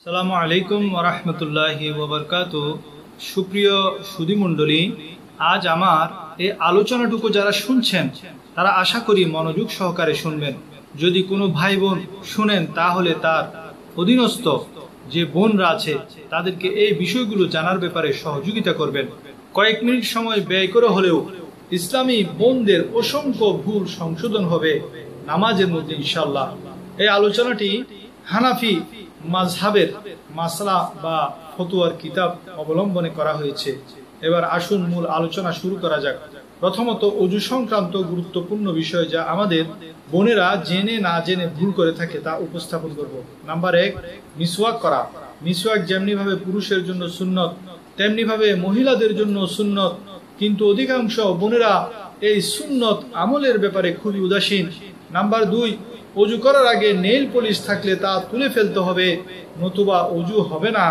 আসসালামু আলাইকুম ওয়া রাহমাতুল্লাহি ওয়া বারাকাতুহু। সুপ্রিয় সুধীমণ্ডলী, আজ আমার এই আলোচনাটুকু যারা শুনছেন তারা আশা করি মনোযোগ সহকারে শুনবেন। যদি কোনো ভাই বোন শুনেন তাহলে তার অধীনস্থ যে বোনরা আছে তাদেরকে এই বিষয়গুলো জানার ব্যাপারে সহযোগিতা করবেন। কয়েক মিনিট সময় ব্যয় করে হলেও ইসলামী বোনদের অসংখ্য ভুল সংশোধন হবে নামাজের মধ্যে ইনশাআল্লাহ। এই আলোচনাটি হানাফি মাযহাবের মাসলা বা ফতোয়ার কিতাব অবলম্বনে করা হয়েছে। এবার আসুন মূল আলোচনা শুরু করা যাক। প্রথমত ওযু সংক্রান্ত গুরুত্বপূর্ণ বিষয় যা আমাদের বোনেরা জেনে না জেনে ভুল করে থাকে তা উপস্থাপন করব। নাম্বার 1, মিসওয়াক করা। মিসওয়াক যেমনি ভাবে পুরুষের জন্য সুন্নত তেমনি ভাবে মহিলাদের জন্য সুন্নত, কিন্তু অধিকাংশ বোনেরা এই সুন্নত আমলের ব্যাপারে খুবই উদাসীন। নাম্বার 2, ওযু করার আগে নেইল পলিশ থাকলে তা তুলে ফেলতে হবে, নতুবা ওযু হবে না।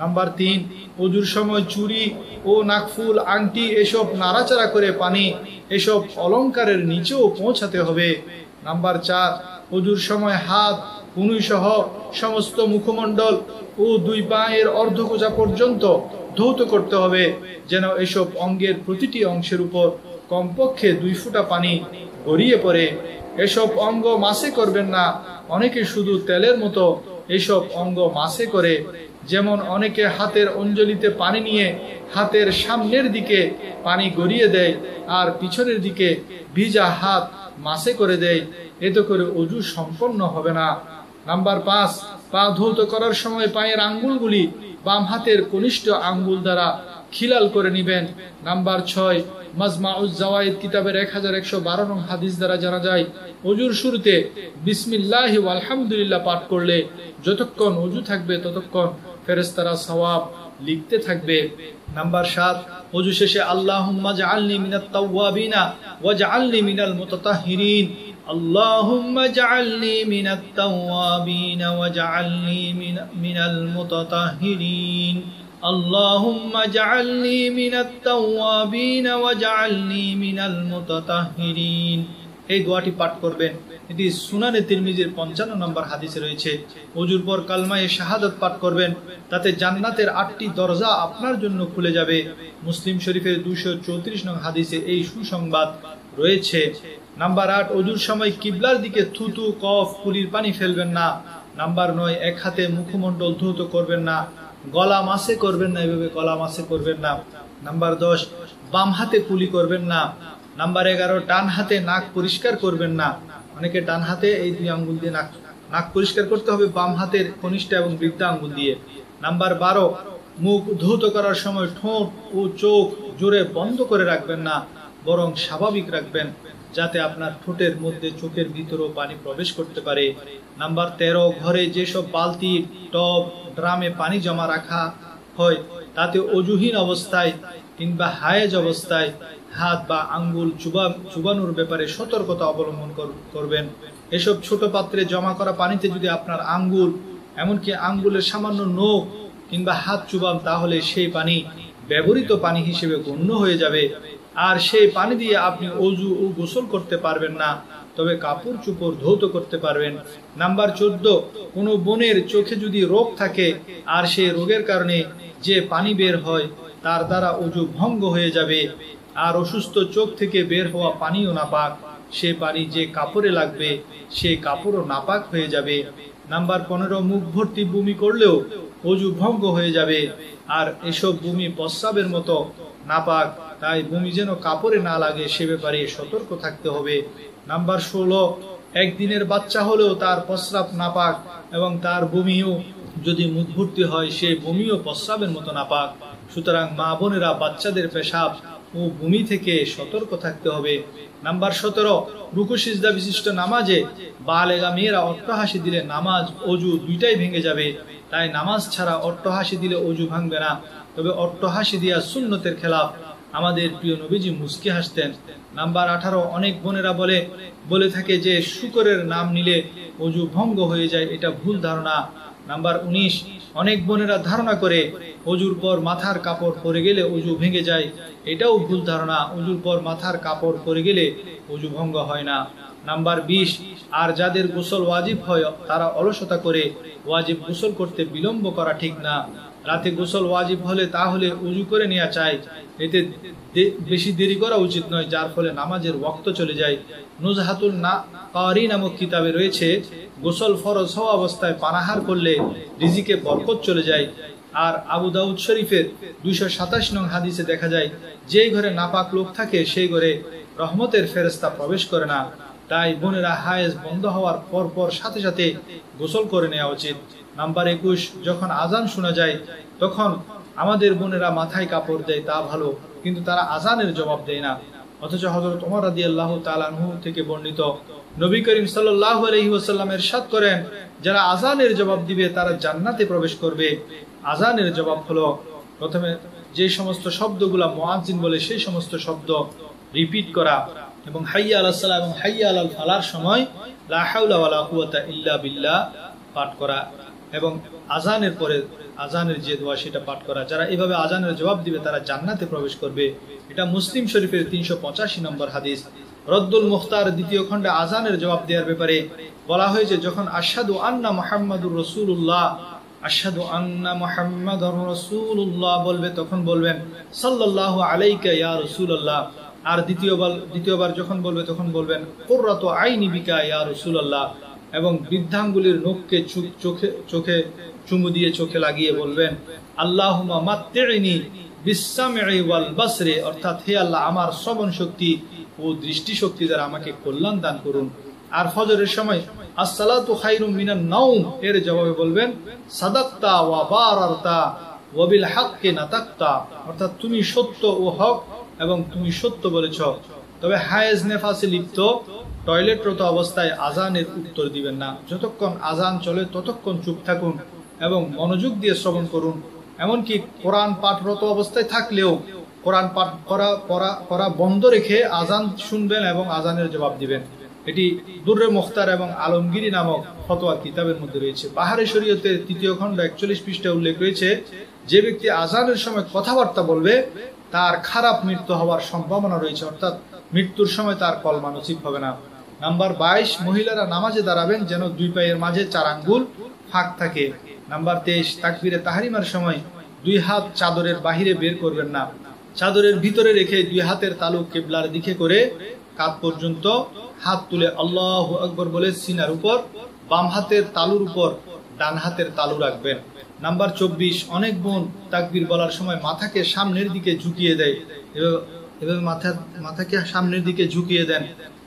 নাম্বার 3, ওযুর সময় চুড়ি ও নাকফুল আংটি এসব নাড়াচাড়া করে পানি এসব অলংকারের নিচেও পৌঁছাতে হবে। নাম্বার 4, ওযুর সময় হাত কনুই সহ সমস্ত মুখমণ্ডল ও 2 পায়ের অর্ধকোজা পর্যন্ত ধৌত করতে হবে, যেন এসব অঙ্গের প্রতিটি অংশের উপর কমপক্ষে 2 ফোঁটা পানি গড়িয়ে পড়ে। এসব অঙ্গ মাসে করবেন না, অনেকে শুধু তেলের মতো এসব অঙ্গ মাসে করে। যেমন অনেকে হাতের অঞ্জলিতে পানি নিয়ে হাতের সামনের দিকে পানি গড়িয়ে দেয় আর পিছনের দিকে ভিজা হাত মাসে করে দেয়, এতে করে ওযু সম্পন্ন হবে না। নাম্বার 5, পা ধৌত করার সময় পায়ের আঙ্গুলগুলি বাম হাতের কনিষ্ঠ আঙ্গুল দ্বারা খিলাল করে নেবেন। নাম্বার 6, মাজমাউজ জাওয়াইদ কিতাবের 1112 নং হাদিস দ্বারা জানা যায় ওযুর শুরুতে বিসমিল্লাহি ওয়া আলহামদুলিল্লাহ পাঠ করলে যতক্ষণ ওযু থাকবে ততক্ষণ ফেরেশতারা সওয়াব লিখতে থাকবে। নাম্বার 7, ওযু শেষে আল্লাহুম্মা জাআলনি মিনাত তাওয়াবিনা ওয়াজআলনি মিনাল মুতাতাহহিরিন। আল্লাহুম্মা জাআলনি মিনাত তাওয়াবিনা ওয়াজআলনি মিনাল মুতাতাহহিরিন। আল্লাহুম্মা জাআলনি মিনাত তাওয়াবিনা ওয়াজআলনি মিনাল মুতাতাহহিরিন। এই দোয়াটি পাঠ করবেন। এটি সুনানে তিরমিজির 55 নম্বর হাদিসে রয়েছে। ওযুর পর কালমায়ে শাহাদাত পাঠ করবেন, তাতে জান্নাতের 8টি দরজা আপনার জন্য খুলে যাবে। মুসলিম শরীফের 234 নং হাদিসে এই সুসংবাদ রয়েছে। নাম্বার 8, ওযুর সময় কিবলার দিকে থুতু কফ কুলির পানি ফেলবেন না। নাম্বার 9, এক হাতে মুখমণ্ডল ধৌত করবেন না, গলা মাসে করবেন না, এভাবে গলা মাসে করবেন না। নাম্বার 10, বাম হাতে কুলি করবেন না। নাম্বার 11, ডান হাতে নাক পরিষ্কার করবেন না। অনেকে ডান হাতে এই 2 আঙ্গুল দিয়ে নাক পরিষ্কার করতে হবে, বাম হাতের কনিষ্ঠ এবং বৃদ্ধা আঙ্গুল দিয়ে। নাম্বার 12, মুখ ধৌত করার সময় ঠোঁট ও চোখ জোরে বন্ধ করে রাখবেন না, বরং স্বাভাবিক রাখবেন, যাতে আপনার ঠোঁটের মধ্যে চোখের ভিতরেও পানি প্রবেশ করতে পারে। নাম্বার 13, ঘরে যেসব বালতি টব ড্রামে পানি জমা রাখা হয় তাতে ওযুহীন অবস্থায় কিংবা হায়েজ অবস্থায় হাত বা আঙ্গুল চুবানোর ব্যাপারে সতর্কতা অবলম্বন করবেন। এসব ছোট পাত্রে জমা করা পানিতে যদি আপনার আঙ্গুল এমনকি আঙ্গুলের সামান্য নখ কিংবা হাত চুবান তাহলে সেই পানি ব্যবহৃত পানি হিসেবে গণ্য হয়ে যাবে, আর সেই পানি দিয়ে আপনি ওযু ও গোসল করতে পারবেন না, তবে কাপড় চোপড় ধৌত করতে পারবেন। নাম্বার 14, কোনো বোনের চোখে যদি রোগ থাকে আর সেই রোগের কারণে যে পানি বের হয় তার দ্বারা ওযু ভঙ্গ হয়ে যাবে, আর অসুস্থ চোখ থেকে বের হওয়া পানিও নাপাক, সে পানি যে কাপড়ে লাগবে সেই কাপড়ও নাপাক হয়ে যাবে। নাম্বার 15, মুখ ভর্তি বমি করলেও ওযু ভঙ্গ হয়ে যাবে, আর এসব বমি প্রস্রাবের মতো নাপাক, তাই বমি যেন কাপড়ে না লাগে সে ব্যাপারে সতর্ক থাকতে হবে। নাম্বার 16, একদিনের বাচ্চা হলেও তার প্রস্রাব নাপাক এবং তার বমিও যদি মুখ ভর্তি হয় সেই বমিও প্রস্রাবের মতো নাপাক। সুতরাং মা বোনেরা বাচ্চাদের পেশাব ও বমি থেকে সতর্ক থাকতে হবে। নাম্বার 17, রুকু সিজদা বিশিষ্ট নামাজে বালেগা মেয়েরা অট্টহাসি দিলে নামাজ ওযু দুইটাই ভেঙে যাবে, তাই নামাজ ছাড়া অট্টহাসি দিলে ওযু ভাঙবে না, তবে অট্টহাসি দেওয়া সুন্নতের খেলাফ। আমাদের প্রিয় নবীজি মুস্কি হাসতেন। নাম্বার 18, অনেক বোনেরা বলে থাকে যে শুকরের নাম নিলে ওযু ভঙ্গ হয়ে যায়, এটা ভুল ধারণা। নাম্বার 19, অনেক বোনেরা ধারণা করে অজুর পর মাথার কাপড় পরে গেলে অজু ভেঙে যায়। এটাও ভুল ধারণা, অজুর পর মাথার কাপড় পরে গেলে অজু ভঙ্গ হয় না। নাম্বার 20, আর যাদের গোসল ওয়াজিব হয় তারা অলসতা করে ওয়াজিব গোসল করতে বিলম্ব করা ঠিক না। রাতে গোসল ওয়াজিব হলে তাহলে উজু করে নেওয়া চাই, এতে বেশি দেরি করা উচিত নয়, যার ফলে নামাজের ওয়াক্ত চলে যায়। নুজহাতুল কারি নামক কিতাবে রয়েছে গোসল ফরজ হওয়া অবস্থায় পানাহার করলে রিজিকে বরকত চলে যায়। আর আবু দাউদ শরীফের 227 নং হাদিসে দেখা যায়, যেই ঘরে নাপাক লোক থাকে সেই ঘরে রহমতের ফেরেশতা প্রবেশ করে না। তাই বোনেরা হায়েজ বন্ধ হওয়ার পর সাথে সাথে গোসল করে নেওয়া উচিত। নাম্বার 21, যখন আজান শোনা যায় তখন আমাদের বোনেরা মাথায় কাপড় দেয়, তা ভালো, কিন্তু তারা আজানের জবাব দেয় না। অথচ হযরত ওমর রাদিয়াল্লাহু তাআলা আনহু থেকে বর্ণিত, নবী করিম সাল্লাল্লাহু আলাইহি ওয়াসাল্লাম ইরশাদ করেন, যারা আজানের জবাব দিবে তারা জান্নাতে প্রবেশ করবে। আজানের জবাব হলো প্রথমে যে সমস্ত শব্দগুলা মুয়াজ্জিন বলে সেই সমস্ত শব্দ রিপিট করা, এবং হাইয়া আলাস সালাহ এবং হাইয়া আলাল ফালার সময় লা হাওলা ওয়ালা কুওয়াতা ইল্লা বিল্লাহ পাঠ করা, এবং আজানের পরে আজানের যে দোয়া সেটা পাঠ করা। যারা এভাবে আজানের জবাব দিবে তারা জান্নাতে প্রবেশ করবে। এটা মুসলিম শরীফের 385 নম্বর হাদিস। রদ্দুল মুখতার 2য় খণ্ডে আজানের জবাব দেওয়ার ব্যাপারে বলা হয়েছে, যখন আশহাদু আন্না মুহাম্মাদুর রাসূলুল্লাহ, আশহাদু আন্না মুহাম্মাদুর রাসূলুল্লাহ বলবে তখন বলবেন সাল্লাল্লাহু আলাইকা ইয়া রাসূলুল্লাহ। আর দ্বিতীয়বার যখন বলবে তখন বলবেন কুররাতু আইনি বিকা ইয়া রাসূলুল্লাহ, এবং বৃদ্ধাঙ্গুলির নখকে চোখে চুমু দিয়ে চোখে লাগিয়ে বলবেন আল্লাহুম্মা মাত্তি'নি বিস-সাম'i ওয়াল বাসরি, অর্থাৎ হে আল্লাহ আমার শ্রবণ শক্তি ও দৃষ্টি শক্তি দ্বারা আমাকে কল্যাণ দান করুন। আর ফজরের সময় as-সালাতু খায়রুম মিনান নাওম এর জবাবে বলবেন সাদাক্তা ওয়া বারারতা ওয়া বিল হাক্কি নাতাক্তা, অর্থাৎ তুমি সত্য ও হক এবং তুমি সত্য বলেছ। তবে হায়েজ নেফাসে লিপ্ত টয়লেটরত অবস্থায় আজানের উত্তর দিবেন না। যতক্ষণ আজান চলে ততক্ষণ চুপ থাকুন এবং মনোযোগ দিয়ে শ্রবণ করুন। এমনকি কোরআন পাঠরত অবস্থায় থাকলেও কোরআন পাঠ করা বন্ধ রেখে আজান শুনবেন এবং আজানের জবাব দিবেন। এটি দুররে মুখতার এবং আলমগীরি নামক ফতোয়া কিতাবের মধ্যে রয়েছে। বাহারে শরীয়তের 3য় খণ্ড 41 পৃষ্ঠায় উল্লেখ রয়েছে, যে ব্যক্তি আজানের সময় কথাবার্তা বলবে তার খারাপ মৃত্যু হওয়ার সম্ভাবনা রয়েছে, অর্থাৎ মৃত্যুর সময় তার কলমা নসিব হবে না। নাম্বার 22, মহিলারা নামাজে দাঁড়াবেন যেন 2 পায়ের মাঝে 4 আঙ্গুল ফাঁক থাকে। নাম্বার 23, তাকবীরে তাহরিমার সময় 2 হাত চাদরের বাহিরে বের করবেন না, চাদরের ভিতরে রেখে 2 হাতের তালু কিবলার দিকে করে কাঁধ পর্যন্ত হাত তুলে আল্লাহু আকবার বলে সিনার উপর বাম হাতের তালুর উপর ডান হাতের তালু রাখবেন। নাম্বার 24, অনেক বোন তাকবীর বলার সময় মাথাকে সামনের দিকে ঝুঁকিয়ে দেয়, এভাবে মাথাকে সামনের দিকে ঝুঁকিয়ে দেন,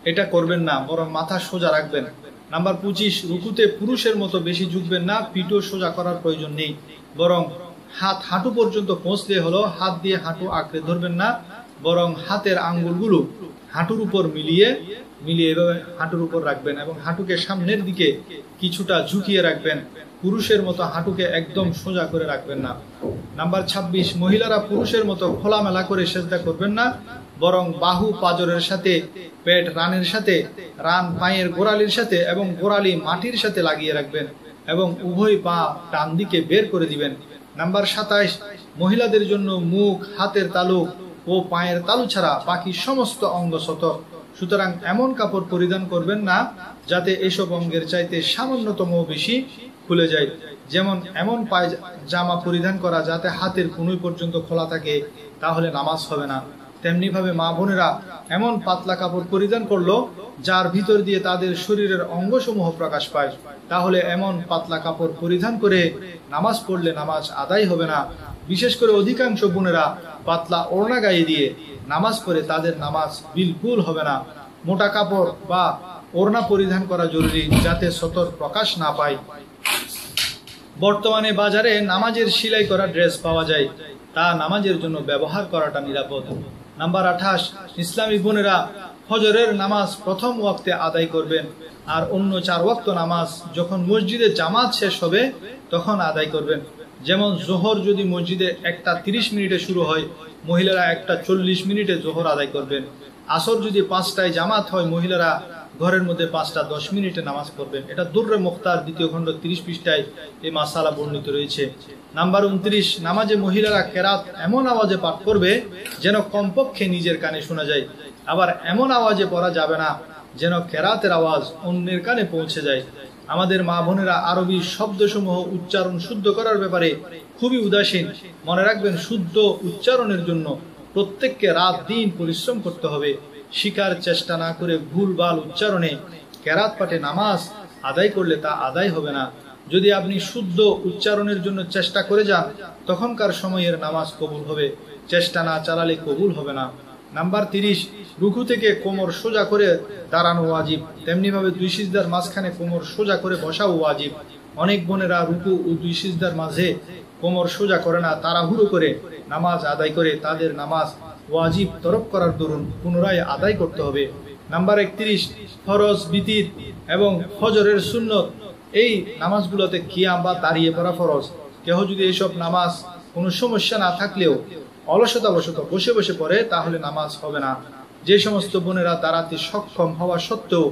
এটা করবেন না, বরং মাথা সোজা রাখবেন। নাম্বার 25, রুকুতে পুরুষের মতো বেশি ঝুঁকবেন না, পিঠও সোজা করার প্রয়োজন নেই, বরং হাত হাঁটু পর্যন্ত পৌঁছলে হলো, হাত দিয়ে হাঁটু আঁকড়ে ধরবেন না, বরং হাতের আঙ্গুলগুলো হাঁটুর উপর মিলিয়ে এভাবে হাঁটুর উপর রাখবেন এবং হাঁটুকে সামনের দিকে কিছুটা ঝুঁকিয়ে রাখবেন, পুরুষের মতো হাঁটুকে একদম সোজা করে রাখবেন না। নাম্বার 26, মহিলারা পুরুষের মতো খোলামেলা করে সেজদা করবেন না, বরং বাহু পাজরের সাথে, পেট রানের সাথে, রান পায়ের গোড়ালির সাথে এবং গোড়ালি মাটির সাথে লাগিয়ে রাখবেন এবং উভয় পা ডান দিকে বের করে দিবেন। নাম্বার 27, মহিলাদের জন্য মুখ, হাতের তালু ও পায়ের তালু ছাড়া বাকি সমস্ত অঙ্গ সতর, সুতরাং এমন কাপড় পরিধান করবেন না যাতে এসব অঙ্গের চাইতে সামান্যতম বেশি খুলে যায়। যেমন এমন জামা পরিধান করা যাতে হাতের কনুই পর্যন্ত খোলা থাকে, তাহলে নামাজ হবে না। তেমনি ভাবে মা বোনেরা এমন পাতলা কাপড় পরিধান করলো যার ভিতর দিয়ে তাদের শরীরের অঙ্গসমূহ প্রকাশ পায়, তাহলে এমন পাতলা কাপড় পরিধান করে নামাজ পড়লে নামাজ আদায় হবে না। বিশেষ করে অধিকাংশ বোনেরা পাতলা ওড়না গায়ে দিয়ে নামাজ পড়ে, তাদের নামাজ বিলকুল হবে না। মোটা কাপড় বা ওড়না পরিধান করা জরুরি যাতে সতর প্রকাশ না পায়। বর্তমানে বাজারে নামাজের সেলাই করা ড্রেস পাওয়া যায়, তা নামাজের জন্য ব্যবহার করাটা নিরাপদ। নাম্বার 28, ইসলামী বোনেরা ফজরের নামাজ প্রথম ওয়াক্তে আদায় করবেন, আর অন্য 4 ওয়াক্ত নামাজ যখন মসজিদে জামাত শেষ হবে তখন আদায় করবেন। যেমন জোহর যদি মসজিদে 1:30 মিনিটে শুরু হয়, মহিলারা 1:40 মিনিটে জোহর আদায় করবেন। আসর যদি 5টায় জামাত হয়, মহিলারা ঘরের মধ্যে 5টা 10 মিনিটে নামাজ পড়বেন। এটা দুররে মুখতার 2য় খণ্ড 30 পৃষ্ঠায় এই মাসালা বর্ণিত রয়েছে। নাম্বার 29, নামাজে মহিলারা কেরাত এমন আওয়াজে পাঠ করবে যেন কমপক্ষে নিজের কানে শোনা যায়, আবার এমন আওয়াজে পড়া যাবে না যেন কেরাতের আওয়াজ অন্যের কানে পৌঁছে যায়। আমাদের মা বোনেরা আরবি শব্দসমূহ উচ্চারণ শুদ্ধ করার ব্যাপারে খুবই উদাসীন। মনে রাখবেন, শুদ্ধ উচ্চারণের জন্য প্রত্যেককে রাত দিন পরিশ্রম করতে হবে। শিকার চেষ্টা না করে ভুলভাল উচ্চারণে কেরাত পাঠে নামাজ আদায় করলে তা আদায় হবে না। যদি আপনি শুদ্ধ উচ্চারণের জন্য চেষ্টা করে যান, তখনকার সময়ের নামাজ কবুল হবে, চেষ্টা না চালালে কবুল হবে না। নাম্বার 30, রুকু থেকে কোমর সোজা করে দাঁড়ানো ওয়াজিব, তেমনি ভাবে 2 সিজদার মাঝখানে কোমর সোজা করে বসাও ওয়াজিব। অনেক বোনেরা রুকু ও 2 সিজদার মাঝে কোমর সোজা করে না, তাড়াহুড়ো করে নামাজ আদায় করে তাদের নামাজ ওয়াজিব তরক করার দরুন পুনরায় আদায় করতে হবে। নাম্বার 31, ফরজ, বিতির এবং ফজরের সুন্নত এই নামাজগুলোতে কিয়াম বা দাঁড়িয়ে পড়া ফরজ। কেহ যদি এইসব নামাজ কোনো সমস্যা না থাকলেও অলসতাবশত বসে বসে পড়ে, তাহলে নামাজ হবে না। যে সমস্ত বোনেরা দাঁড়াতে সক্ষম হওয়া সত্ত্বেও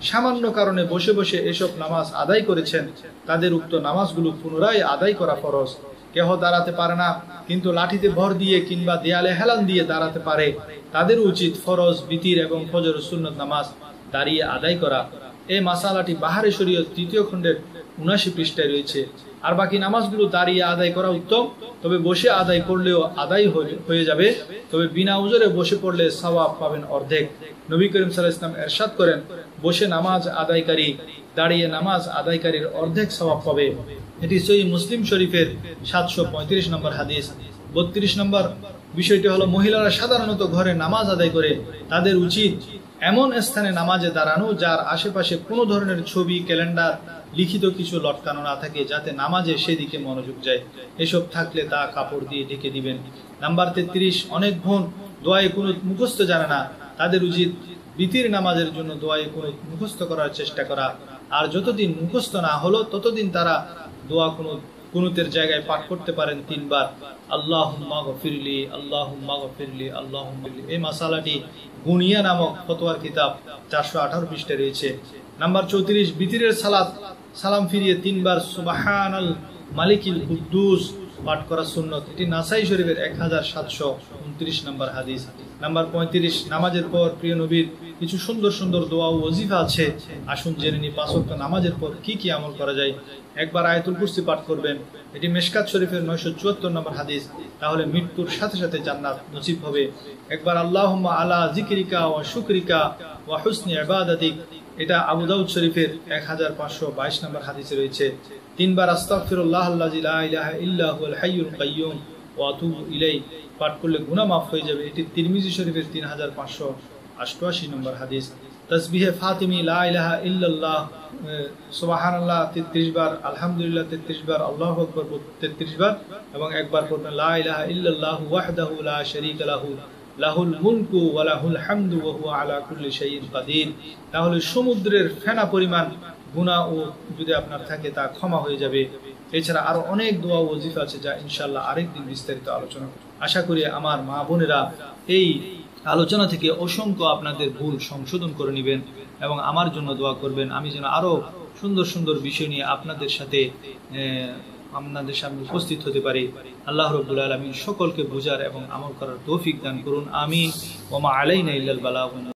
সামান্য কারণে বসে বসে এসব নামাজ আদায় করেছেন, তাদের উক্ত নামাজগুলো পুনরায় আদায় করা ফরজ। কেহ দাঁড়াতে পারে না কিন্তু লাঠিতে ভর দিয়ে কিংবা দেয়ালে হেলান দিয়ে দাঁড়াতে পারে, তাদের উচিত ফরজ, বিতির এবং ফজর সুন্নত নামাজ দাঁড়িয়ে আদায় করা। এই মাসালাটি বাহারে শরীয়ত 3য় খণ্ডের 79 পৃষ্ঠায় রয়েছে। আর বাকি নামাজগুলো দাঁড়িয়ে আদায় করা উত্তম, তবে বসে আদায় করলেও আদায় হয়ে যাবে, তবে বিনা উজরে বসে পড়লে সওয়াব পাবেন অর্ধেক। নবী করিম সাল্লাল্লাহু আলাইহি ওয়াসাল্লাম ইরশাদ করেন, বসে নামাজ আদায়কারী দাঁড়িয়ে নামাজ আদায়কারীর অর্ধেক সওয়াব পাবে। এটি সহিহ মুসলিম শরীফের 735 নম্বর হাদিস। 32 নম্বর বিষয়টি হলো, মহিলারা সাধারণত ঘরে নামাজ আদায় করে তাদের উচিত এমন স্থানে নামাজে দাঁড়ানো যার আশেপাশে কোনো ধরনের ছবি, ক্যালেন্ডার, লিখিত কিছু লটকানো না থাকে, যাতে নামাজে সেদিকে মনোযোগ যায়। এসব থাকলে তা কাপড় দিয়ে ঢেকে দিবেন। নাম্বার 33, অনেক বোন দোয়ায়ে কুনুত মুখস্থ জানে না, তাদের উচিত বিতির নামাজের জন্য দোয়ায়ে কুনুত মুখস্থ করার চেষ্টা করা। আর যতদিন মুখস্থ না হলো ততদিন তারা দোয়া কুনুতের জায়গায় পাঠ করতে পারেন 3 বার, আল্লাহুম্মা গফিরলি, আল্লাহুম্মা গফিরলি, আল্লাহুম্মা গফিরলি। এই মাসালাটি গুনিয়া নামক ফতোয়ার কিতাব 418 পৃষ্ঠায় রয়েছে। নাম্বার 34, বিতিরের সালাম ফিরিয়ে 3 বার সুবহানাল মালিকিল কুদ্দুস পাঠ করা সুন্নত। এটি নাসাই শরীফের 1729 নম্বর হাদিস। নাম্বার 35, নামাজের পর প্রিয় নবীর কিছু সুন্দর সুন্দর দোয়া ও ওয়াজিফা আছে। আসুন জেনে নিই 5 ওয়াক্ত নামাজের পর কি কি আমল করা যায়। একবার আয়াতুল কুরসি পাঠ করবেন, এটি মিশকাত শরীফের 974 নম্বর হাদিস, তাহলে মৃত্যুর সাথে সাথে জান্নাত নসিব হবে। একবার আল্লাহুম্মা আলা যিকরিকা ওয়া শুকরিকা ওয়া হুসনি ইবাদাতিক, এটা আবু দাউদ শরীফের 1522 নম্বর হাদিসে রয়েছে। 3 বার আস্তাগফিরুল্লাহাল্লাযী লা ইলাহা ইল্লা হুয়াল হাইয়ুল কাইয়্যুম ওয়া আতুবু ইলাইহি পাঠ করলে গুনাহ মাফ হয়ে যাবে। এটি তিরমিজি শরীফের 3588 নম্বর হাদিস। তাসবিহে ফাতিমি লা ইলাহা ইল্লাল্লাহ সুবহানাল্লাহ 33 বার, আলহামদুলিল্লাহ 33 বার, আল্লাহু আকবার 33 বার, এবং একবার পড়বেন লা ইলাহা ইল্লাল্লাহু ওয়াহদাহু লা শারীকা লাহু লাহুল মুলকু ওয়া লাহুল হামদু ওয়া হুয়া আলা কুল্লি শাইইন কাদির। তাহলে সমুদ্রের ফেনা পরিমাণ গুনাহ ও যদি আপনার থাকে তা ক্ষমা হয়ে যাবে। এছাড়া আরো অনেক দোয়া ও ওয়াজিফা আছে, যা ইনশাআল্লাহ আরেকদিন বিস্তারিত আলোচনা করব। আশা করি আমার মা বোনেরা এই আলোচনা থেকে অসংখ্য আপনাদের ভুল সংশোধন করে নেবেন এবং আমার জন্য দোয়া করবেন, আমি যেন আরো সুন্দর সুন্দর বিষয় নিয়ে আপনাদের সামনে উপস্থিত হতে পারি। আল্লাহ রাব্বুল আলামিন সকলকে বুঝার এবং আমল করার তৌফিক দান করুন। আমিন। ওয়া মা আলাইনা ইল্লাল বালাগ।